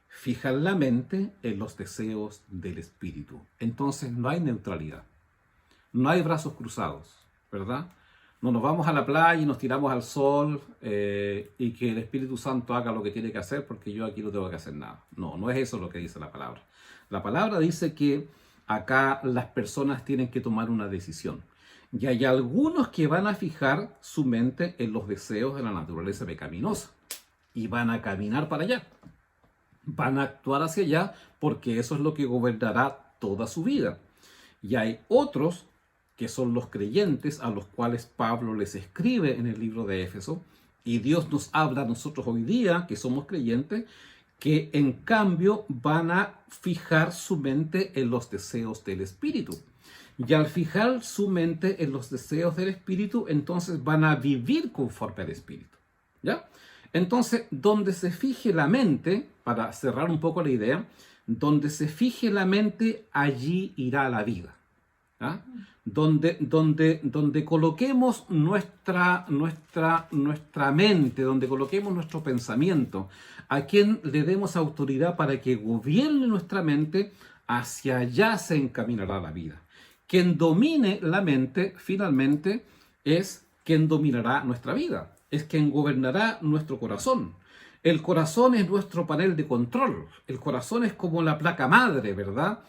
fijan la mente en los deseos del Espíritu. Entonces no hay neutralidad, no hay brazos cruzados, ¿verdad? No nos vamos a la playa y nos tiramos al sol y que el Espíritu Santo haga lo que tiene que hacer porque yo aquí no tengo que hacer nada. No es eso lo que dice la palabra. La palabra dice que acá las personas tienen que tomar una decisión. Y hay algunos que van a fijar su mente en los deseos de la naturaleza pecaminosa y van a caminar para allá. Van a actuar hacia allá porque eso es lo que gobernará toda su vida. Y hay otros que son los creyentes, a los cuales Pablo les escribe en el libro de Éfeso, y Dios nos habla a nosotros hoy día, que somos creyentes, que en cambio van a fijar su mente en los deseos del Espíritu. Y al fijar su mente en los deseos del Espíritu, entonces van a vivir conforme al Espíritu, ¿ya? Entonces, donde se fije la mente, para cerrar un poco la idea, donde se fije la mente, allí irá la vida, ¿ya? Donde coloquemos nuestra mente, donde coloquemos nuestro pensamiento, a quien le demos autoridad para que gobierne nuestra mente, hacia allá se encaminará la vida. Quien domine la mente, finalmente, es quien dominará nuestra vida, es quien gobernará nuestro corazón. El corazón es nuestro panel de control, el corazón es como la placa madre, ¿verdad?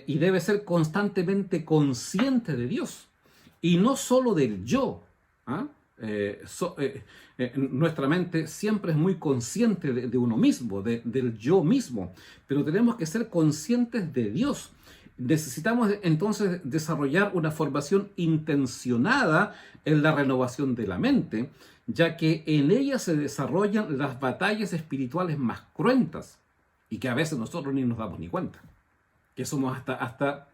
Y debe ser constantemente consciente de Dios, y no solo del yo. Nuestra mente siempre es muy consciente de uno mismo, del yo mismo, pero tenemos que ser conscientes de Dios. Necesitamos entonces desarrollar una formación intencionada en la renovación de la mente, ya que en ella se desarrollan las batallas espirituales más cruentas. y que a veces nosotros ni nos damos ni cuenta, que somos hasta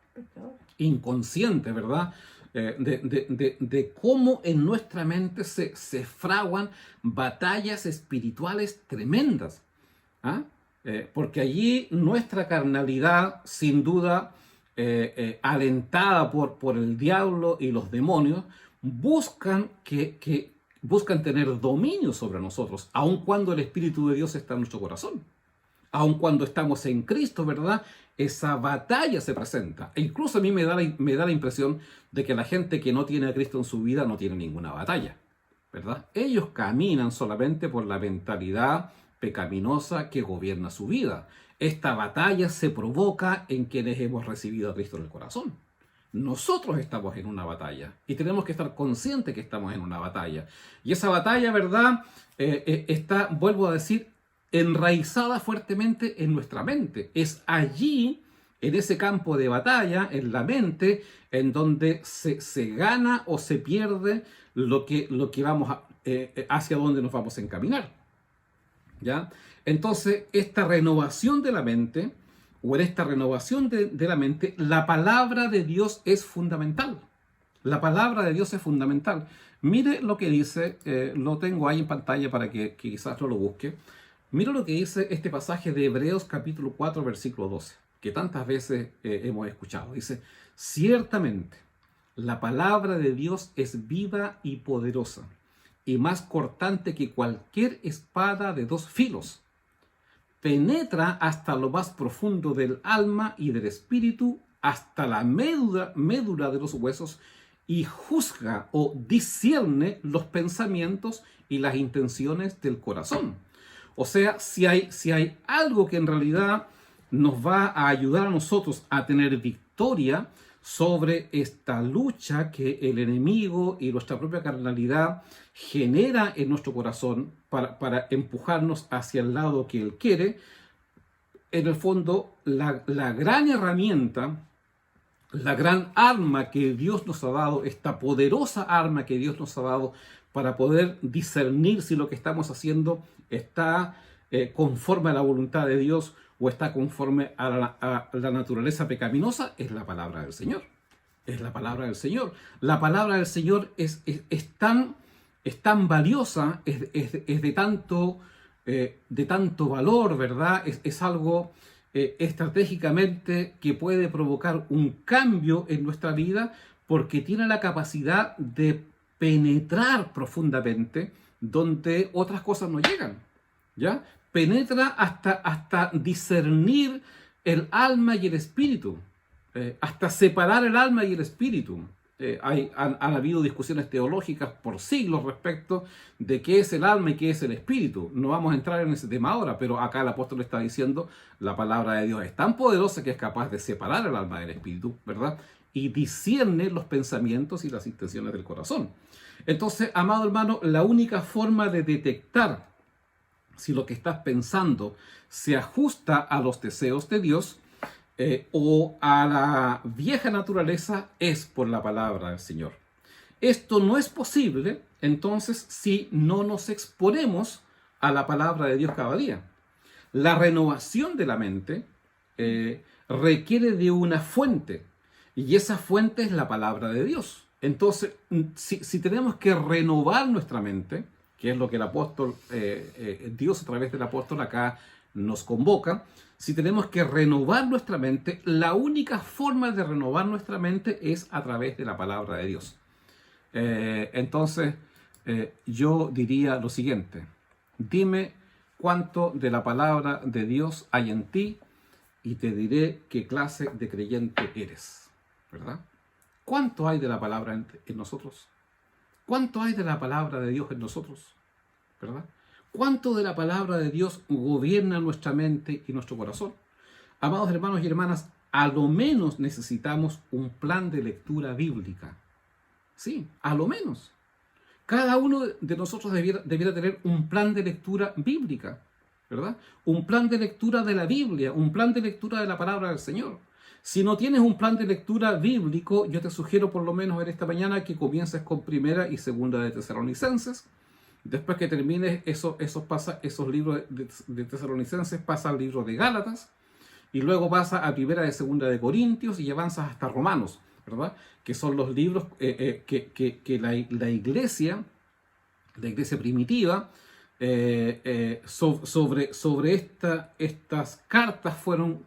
inconscientes, ¿verdad? De cómo en nuestra mente se fraguan batallas espirituales tremendas. ¿Ah? Porque allí nuestra carnalidad, sin duda, alentada por el diablo y los demonios, buscan buscan tener dominio sobre nosotros, aun cuando el Espíritu de Dios está en nuestro corazón. Aun cuando estamos en Cristo, ¿verdad? Esa batalla se presenta. E incluso a mí me da la impresión de que la gente que no tiene a Cristo en su vida no tiene ninguna batalla, ¿verdad? Ellos caminan solamente por la mentalidad pecaminosa que gobierna su vida. Esta batalla se provoca en quienes hemos recibido a Cristo en el corazón. Nosotros estamos en una batalla y tenemos que estar conscientes que estamos en una batalla. Y esa batalla, ¿verdad? Está, vuelvo a decir, enraizada fuertemente en nuestra mente. Es allí, en ese campo de batalla, en la mente, en donde se gana o se pierde lo que vamos hacia donde nos vamos a encaminar. ¿Ya? Entonces, esta renovación de la mente, o en esta renovación de la mente, la palabra de Dios es fundamental. La palabra de Dios es fundamental. Mire lo que dice, lo tengo ahí en pantalla para que quizás no lo busque. Mira lo que dice este pasaje de Hebreos capítulo 4, versículo 12, que tantas veces hemos escuchado. Dice, ciertamente, la palabra de Dios es viva y poderosa, y más cortante que cualquier espada de dos filos. Penetra hasta lo más profundo del alma y del espíritu, hasta la médula de los huesos, y juzga o discierne los pensamientos y las intenciones del corazón. O sea, si hay algo que en realidad nos va a ayudar a nosotros a tener victoria sobre esta lucha que el enemigo y nuestra propia carnalidad genera en nuestro corazón para empujarnos hacia el lado que él quiere, en el fondo la gran herramienta, la gran arma que Dios nos ha dado, esta poderosa arma que Dios nos ha dado para poder discernir si lo que estamos haciendo está conforme a la voluntad de Dios o está conforme a la naturaleza pecaminosa, es la palabra del Señor. Es la palabra del Señor. La palabra del Señor es tan valiosa, es de tanto valor, ¿verdad? Es algo estratégicamente que puede provocar un cambio en nuestra vida porque tiene la capacidad de penetrar profundamente donde otras cosas no llegan, ¿ya? Penetra hasta discernir el alma y el espíritu, hasta separar el alma y el espíritu. Han habido discusiones teológicas por siglos respecto de qué es el alma y qué es el espíritu. No vamos a entrar en ese tema ahora, pero acá el apóstol está diciendo la palabra de Dios es tan poderosa que es capaz de separar el alma del espíritu, ¿verdad? Y discierne los pensamientos y las intenciones del corazón. Entonces, amado hermano, la única forma de detectar si lo que estás pensando se ajusta a los deseos de Dios o a la vieja naturaleza es por la palabra del Señor. Esto no es posible, entonces, si no nos exponemos a la palabra de Dios cada día. La renovación de la mente requiere de una fuente, y esa fuente es la palabra de Dios. Entonces, si tenemos que renovar nuestra mente, que es lo que el apóstol, Dios a través del apóstol acá nos convoca, si tenemos que renovar nuestra mente, la única forma de renovar nuestra mente es a través de la palabra de Dios. Entonces, yo diría lo siguiente: dime cuánto de la palabra de Dios hay en ti y te diré qué clase de creyente eres, ¿verdad? ¿Cuánto hay de la palabra en nosotros? ¿Cuánto hay de la palabra de Dios en nosotros? ¿Verdad? ¿Cuánto de la palabra de Dios gobierna nuestra mente y nuestro corazón? Amados hermanos y hermanas, a lo menos necesitamos un plan de lectura bíblica. Sí, a lo menos. Cada uno de nosotros debiera tener un plan de lectura bíblica, ¿verdad? Un plan de lectura de la Biblia, un plan de lectura de la palabra del Señor. Si no tienes un plan de lectura bíblico, yo te sugiero por lo menos en esta mañana que comiences con Primera y Segunda de Tesalonicenses, Después que termines esos libros de Tesalonicenses, pasa al libro de Gálatas, y luego pasa a Primera de Segunda de Corintios y avanzas hasta Romanos, ¿verdad? Que son los libros que la iglesia primitiva, sobre estas cartas fueron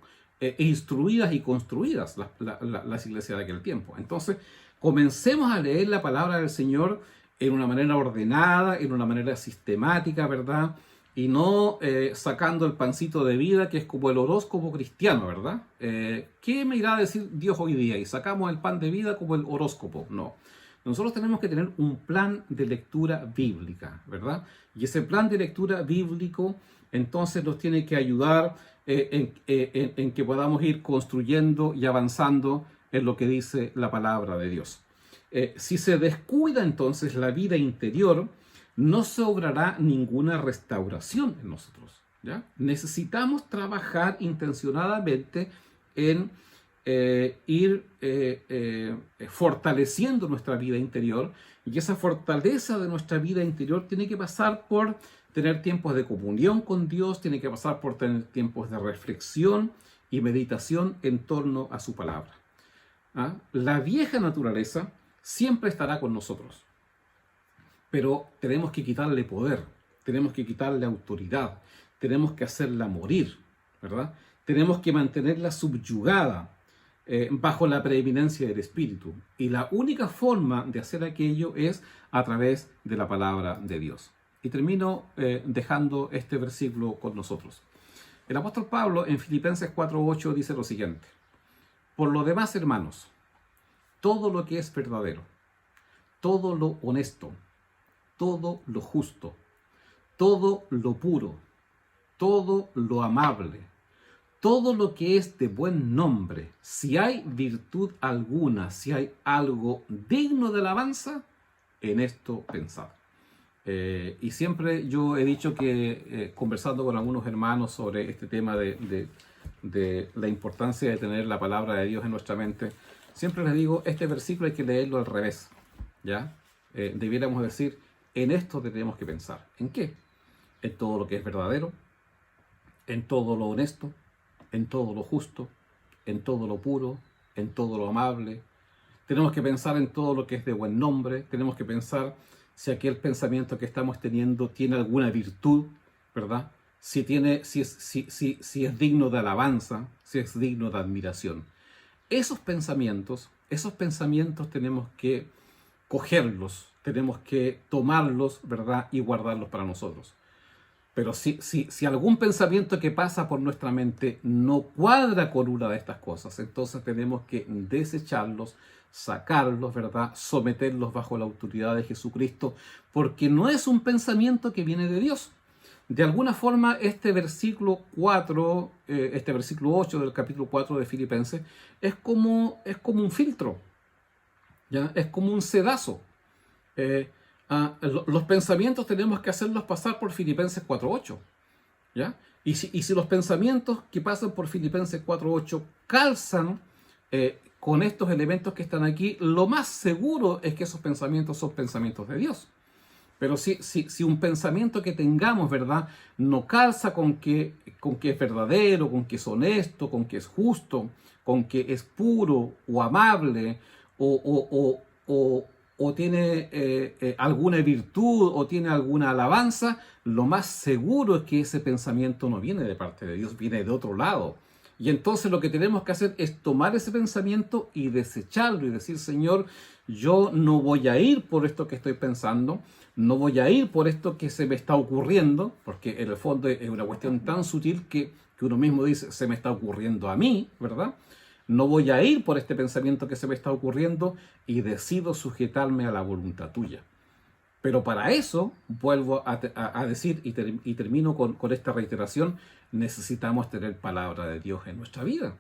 instruidas y construidas las iglesias de aquel tiempo. Entonces, comencemos a leer la palabra del Señor en una manera ordenada, en una manera sistemática, ¿verdad? Y no sacando el pancito de vida, que es como el horóscopo cristiano, ¿verdad? ¿Qué me irá a decir Dios hoy día? Y sacamos el pan de vida como el horóscopo. No. Nosotros tenemos que tener un plan de lectura bíblica, ¿verdad? Y ese plan de lectura bíblico entonces nos tiene que ayudar en que podamos ir construyendo y avanzando en lo que dice la palabra de Dios. Si se descuida entonces la vida interior, no se obrará ninguna restauración en nosotros, ¿ya? Necesitamos trabajar intencionadamente en ir fortaleciendo nuestra vida interior, y esa fortaleza de nuestra vida interior tiene que pasar por tener tiempos de comunión con Dios, tiene que pasar por tener tiempos de reflexión y meditación en torno a su palabra. ¿Ah? La vieja naturaleza siempre estará con nosotros, pero tenemos que quitarle poder, tenemos que quitarle autoridad, tenemos que hacerla morir, ¿verdad? Tenemos que mantenerla subyugada bajo la preeminencia del Espíritu. Y la única forma de hacer aquello es a través de la palabra de Dios. Y termino dejando este versículo con nosotros. El apóstol Pablo en Filipenses 4:8 dice lo siguiente: por lo demás, hermanos, todo lo que es verdadero, todo lo honesto, todo lo justo, todo lo puro, todo lo amable, todo lo que es de buen nombre, si hay virtud alguna, si hay algo digno de alabanza, en esto pensad. Y siempre yo he dicho que, conversando con algunos hermanos sobre este tema de la importancia de tener la palabra de Dios en nuestra mente, siempre les digo, este versículo hay que leerlo al revés, ¿ya? Debiéramos decir, en esto tenemos que pensar. ¿En qué? En todo lo que es verdadero, en todo lo honesto, en todo lo justo, en todo lo puro, en todo lo amable. Tenemos que pensar en todo lo que es de buen nombre, tenemos que pensar si aquel pensamiento que estamos teniendo tiene alguna virtud, ¿verdad? Si es digno de alabanza, si es digno de admiración. Esos pensamientos tenemos que cogerlos, tenemos que tomarlos, ¿verdad? Y guardarlos para nosotros. Pero si algún pensamiento que pasa por nuestra mente no cuadra con una de estas cosas, entonces tenemos que desecharlos, sacarlos, ¿verdad? Someterlos bajo la autoridad de Jesucristo, porque no es un pensamiento que viene de Dios. De alguna forma, este versículo 8 del capítulo 4 de Filipenses es como un filtro, ¿ya? Es como un sedazo. Los pensamientos tenemos que hacerlos pasar por Filipenses 4:8, ¿ya? Y si los pensamientos que pasan por Filipenses 4:8 calzan con estos elementos que están aquí, lo más seguro es que esos pensamientos son pensamientos de Dios. Pero si un pensamiento que tengamos, ¿verdad?, no calza con que es verdadero, con que es honesto, con que es justo, con que es puro o amable, o tiene alguna virtud, o tiene alguna alabanza, lo más seguro es que ese pensamiento no viene de parte de Dios, viene de otro lado. Y entonces lo que tenemos que hacer es tomar ese pensamiento y desecharlo y decir, Señor, yo no voy a ir por esto que estoy pensando, no voy a ir por esto que se me está ocurriendo, porque en el fondo es una cuestión tan sutil que uno mismo dice, se me está ocurriendo a mí, ¿verdad? No voy a ir por este pensamiento que se me está ocurriendo y decido sujetarme a la voluntad tuya. Pero para eso, vuelvo a decir y termino con esta reiteración, necesitamos tener palabra de Dios en nuestra vida,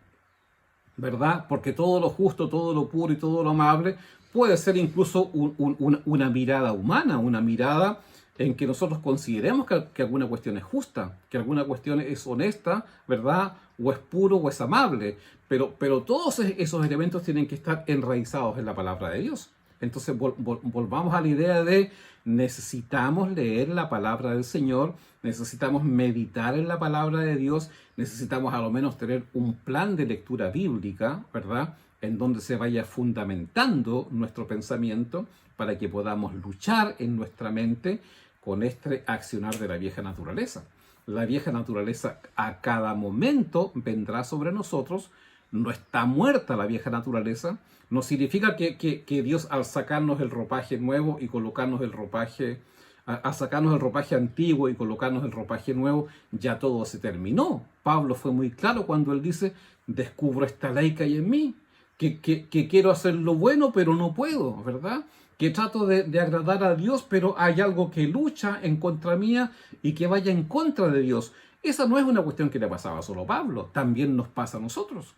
¿verdad? Porque todo lo justo, todo lo puro y todo lo amable puede ser incluso una mirada humana, una mirada en que nosotros consideremos que alguna cuestión es justa, que alguna cuestión es honesta, ¿verdad? O es puro o es amable. Pero todos esos elementos tienen que estar enraizados en la palabra de Dios. Entonces volvamos a la idea de necesitamos leer la palabra del Señor, necesitamos meditar en la palabra de Dios, necesitamos a lo menos tener un plan de lectura bíblica, ¿verdad? En donde se vaya fundamentando nuestro pensamiento para que podamos luchar en nuestra mente con este accionar de la vieja naturaleza. La vieja naturaleza a cada momento vendrá sobre nosotros. No está muerta la vieja naturaleza. No significa que Dios al sacarnos el ropaje nuevo y colocarnos el ropaje, al sacarnos el ropaje antiguo y colocarnos el ropaje nuevo, ya todo se terminó. Pablo fue muy claro cuando él dice, descubro esta ley que hay en mí, que quiero hacer lo bueno pero no puedo, ¿verdad? Que trato de agradar a Dios, pero hay algo que lucha en contra mía y que vaya en contra de Dios. Esa no es una cuestión que le pasaba solo a Pablo, también nos pasa a nosotros.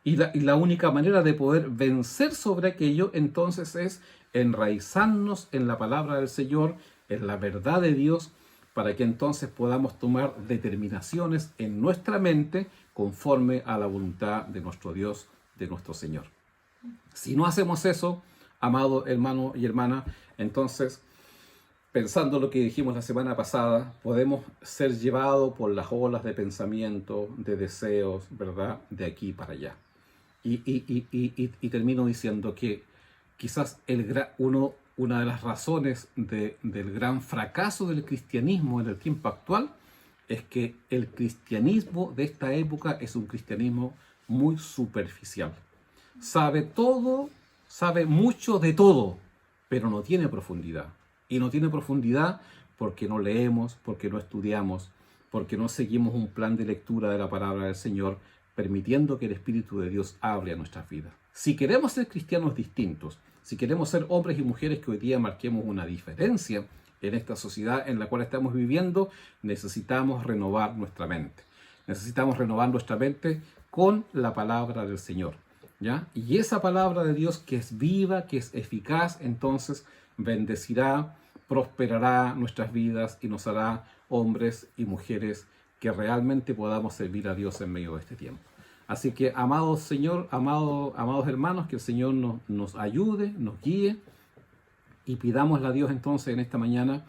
Y la única manera de poder vencer sobre aquello entonces es enraizarnos en la palabra del Señor, en la verdad de Dios, para que entonces podamos tomar determinaciones en nuestra mente conforme a la voluntad de nuestro Dios, de nuestro Señor. Si no hacemos eso, amado hermano y hermana, entonces, pensando lo que dijimos la semana pasada, podemos ser llevados por las olas de pensamiento, de deseos, ¿verdad? De aquí para allá. Y termino diciendo que quizás una de las razones del gran fracaso del cristianismo en el tiempo actual es que el cristianismo de esta época es un cristianismo muy superficial. Sabe todo, sabe mucho de todo, pero no tiene profundidad. Y no tiene profundidad porque no leemos, porque no estudiamos, porque no seguimos un plan de lectura de la palabra del Señor, permitiendo que el Espíritu de Dios hable a nuestras vidas. Si queremos ser cristianos distintos, si queremos ser hombres y mujeres que hoy día marquemos una diferencia en esta sociedad en la cual estamos viviendo, necesitamos renovar nuestra mente. Necesitamos renovar nuestra mente con la palabra del Señor, ¿ya? Y esa palabra de Dios que es viva, que es eficaz, entonces bendecirá, prosperará nuestras vidas y nos hará hombres y mujeres que realmente podamos servir a Dios en medio de este tiempo. Así que, amado Señor, amados hermanos, que el Señor nos ayude, nos guíe y pidámosle a Dios entonces en esta mañana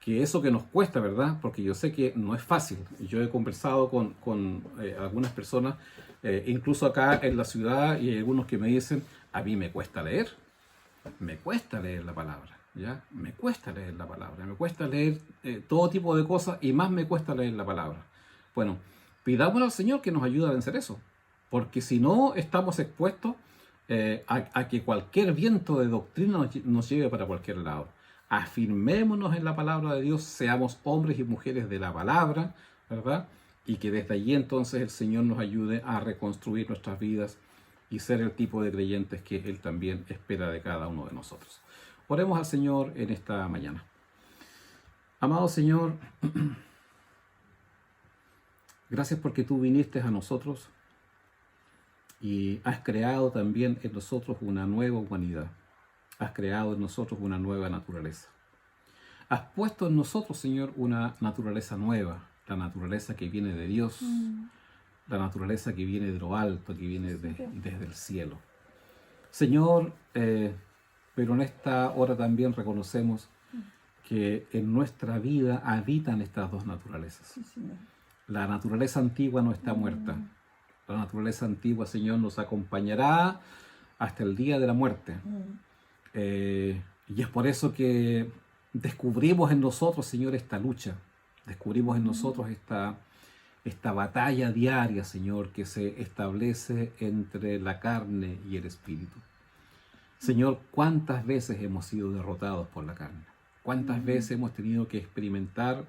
que eso que nos cuesta, ¿verdad? Porque yo sé que no es fácil. Yo he conversado con algunas personas, incluso acá en la ciudad, y hay algunos que me dicen, a mí me cuesta leer la palabra, ¿ya? Me cuesta leer la palabra, me cuesta leer todo tipo de cosas y más me cuesta leer la palabra. Bueno, pidámosle al Señor que nos ayude a vencer eso, porque si no estamos expuestos a que cualquier viento de doctrina nos lleve para cualquier lado. Afirmémonos en la palabra de Dios, seamos hombres y mujeres de la palabra, ¿verdad? Y que desde allí entonces el Señor nos ayude a reconstruir nuestras vidas y ser el tipo de creyentes que Él también espera de cada uno de nosotros. Oremos al Señor en esta mañana. Amado Señor, gracias porque tú viniste a nosotros y has creado también en nosotros una nueva humanidad. Has creado en nosotros una nueva naturaleza. Has puesto en nosotros, Señor, una naturaleza nueva, la naturaleza que viene de Dios, la naturaleza que viene de lo alto, que viene desde el cielo. Señor, pero en esta hora también reconocemos que en nuestra vida habitan estas dos naturalezas. La naturaleza antigua no está muerta. La naturaleza antigua, Señor, nos acompañará hasta el día de la muerte. Y es por eso que descubrimos en nosotros, Señor, esta lucha. Descubrimos en nosotros esta batalla diaria, Señor, que se establece entre la carne y el espíritu. Señor, ¿cuántas veces hemos sido derrotados por la carne? ¿Cuántas veces hemos tenido que experimentar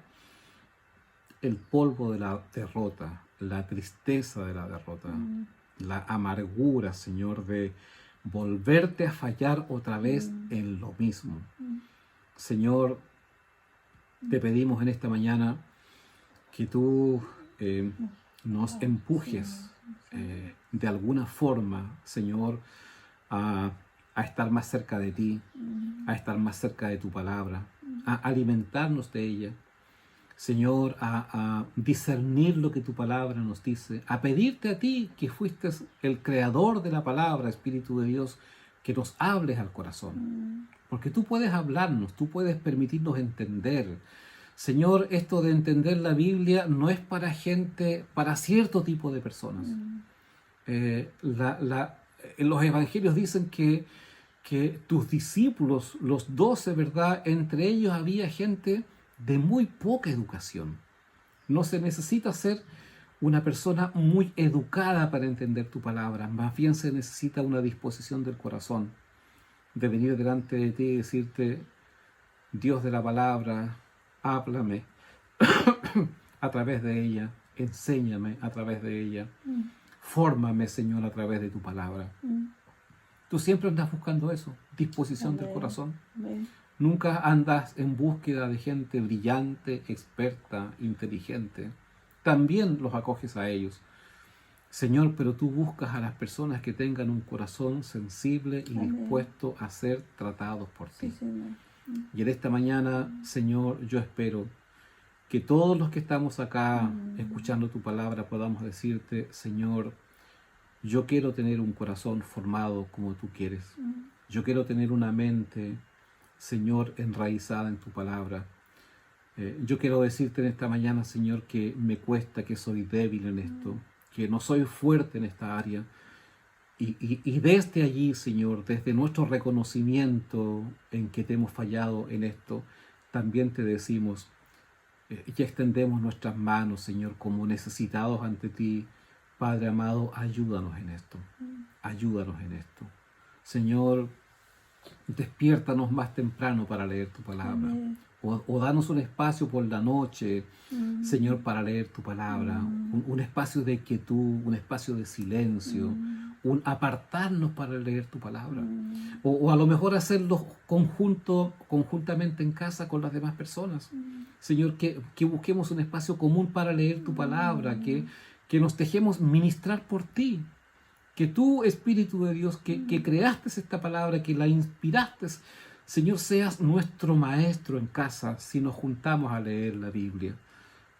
el polvo de la derrota, la tristeza de la derrota, la amargura, Señor, de volverte a fallar otra vez en lo mismo? Señor, te pedimos en esta mañana que tú nos empujes de alguna forma, Señor, a estar más cerca de ti, a estar más cerca de tu palabra, a alimentarnos de ella, Señor, a discernir lo que tu palabra nos dice, a pedirte a ti, que fuiste el creador de la palabra, Espíritu de Dios, que nos hables al corazón. Porque tú puedes hablarnos, tú puedes permitirnos entender. Señor, esto de entender la Biblia no es para gente, para cierto tipo de personas. En los evangelios dicen que tus discípulos, los 12, ¿verdad? Entre ellos había gente de muy poca educación. No se necesita ser una persona muy educada para entender tu palabra, más bien se necesita una disposición del corazón, de venir delante de ti y decirte: Dios de la palabra, háblame a través de ella, enséñame a través de ella, fórmame, Señor, a través de tu palabra. Tú siempre andas buscando eso, disposición del corazón. Nunca andas en búsqueda de gente brillante, experta, inteligente. También los acoges a ellos. Señor, pero tú buscas a las personas que tengan un corazón sensible y dispuesto a ser tratados por ti. Y en esta mañana, Señor, yo espero que todos los que estamos acá escuchando tu palabra podamos decirte: Señor, yo quiero tener un corazón formado como tú quieres. Yo quiero tener una mente, Señor, enraizada en tu palabra. Yo quiero decirte en esta mañana, Señor, que me cuesta, que soy débil en esto, que no soy fuerte en esta área. Y desde allí, Señor, desde nuestro reconocimiento en que te hemos fallado en esto, también te decimos, y extendemos nuestras manos, Señor, como necesitados ante ti. Padre amado, ayúdanos en esto. Ayúdanos en esto. Señor, despiértanos más temprano para leer tu palabra. O danos un espacio por la noche, Señor, para leer tu palabra. Un espacio de quietud, un espacio de silencio. Un apartarnos para leer tu palabra. O a lo mejor hacerlo conjuntamente en casa con las demás personas. Señor, que busquemos un espacio común para leer tu palabra, que nos dejemos ministrar por ti. Que tú, Espíritu de Dios, que creaste esta palabra, que la inspiraste, Señor, seas nuestro maestro en casa si nos juntamos a leer la Biblia.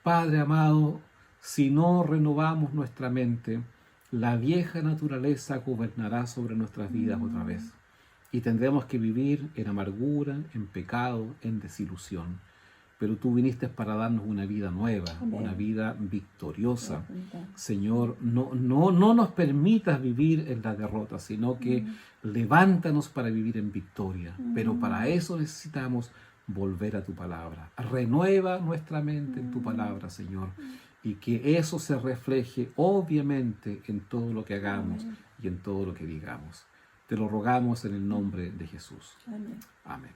Padre amado, si no renovamos nuestra mente, la vieja naturaleza gobernará sobre nuestras vidas otra vez. Y tendremos que vivir en amargura, en pecado, en desilusión. Pero tú viniste para darnos una vida nueva, una vida victoriosa. Señor, no nos permitas vivir en la derrota, sino que levántanos para vivir en victoria. Pero para eso necesitamos volver a tu palabra. Renueva nuestra mente en tu palabra, Señor, y que eso se refleje obviamente en todo lo que hagamos y en todo lo que digamos. Te lo rogamos en el nombre de Jesús. Amén.